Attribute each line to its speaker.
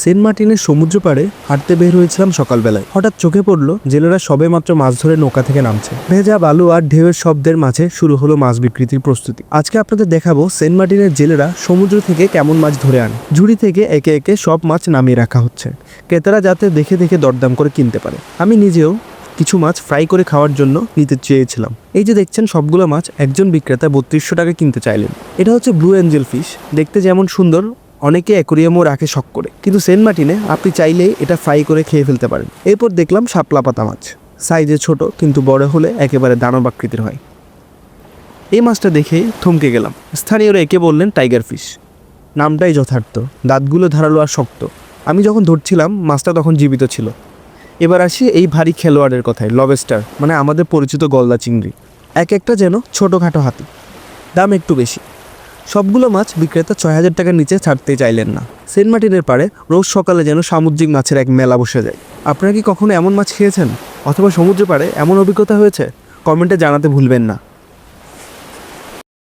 Speaker 1: Saint মার্টিনের সমুদ্র পাড়ে হাঁটতে বের হয়েছিলাম সকালবেলায়। হঠাৎ চোখে পড়লো জেলেরা সবেমাত্র মাছ ধরে নৌকা থেকে নামছে। ভেজা বালু আর ঢেউয়ের শব্দের মাঝে শুরু হলো মাছ বিক্রির প্রস্তুতি। আজকে আপনাদের দেখাবো সেন্ট মার্টিনের জেলেরা সমুদ্র থেকে কেমন মাছ ধরে আনে। ঝুড়ি থেকে একে একে সব মাছ নামিয়ে রাখা হচ্ছে, ক্রেতারা যাতে দেখে দেখে দরদাম করে কিনতে পারে। আমি নিজেও কিছু মাছ ফ্রাই করে খাওয়ার জন্য নিতে চেয়েছিলাম। এই যে দেখছেন সবগুলো মাছ একজন বিক্রেতা 3200 টাকা কিনতে চাইলেন। এটা হচ্ছে ব্লু এঞ্জেল ফিশ, দেখতে যেমন সুন্দর, অনেকে অ্যাকোরিয়ামও রাখে শখ করে, কিন্তু সেন্ট মার্টিনে আপনি চাইলেই এটা ফ্রাই করে খেয়ে ফেলতে পারেন। এরপর দেখলাম শাপলা পাতা মাছ, সাইজে ছোট কিন্তু বড় হলে একেবারে দানব আকৃতির হয়। এই মাছটা দেখে থমকে গেলাম। স্থানীয়রা একে বললেন টাইগার ফিশ, নামটাই যথার্থ, দাঁতগুলো ধারালো আর শক্ত। আমি যখন ধরছিলাম মাছটা তখন জীবিত ছিল। এবার আসি এই ভারী খেলোয়াড়ের কথায়, লবেস্টার মানে আমাদের পরিচিত গলদা চিংড়ি, এক একটা যেন ছোটোখাটো হাতি, দাম একটু বেশি। সবগুলো মাছ বিক্রেতা 6000 টাকার নিচে ছাড়তে চাইলেন না। সেন্ট মার্টিনের পাড়ে রোজ সকালে যেন সামুদ্রিক মাছের এক মেলা বসে যায়। আপনারা কি কখনো এমন মাছ খেয়েছেন, অথবা সমুদ্র পাড়ে এমন অভিজ্ঞতা হয়েছে? কমেন্টে জানাতে ভুলবেন না।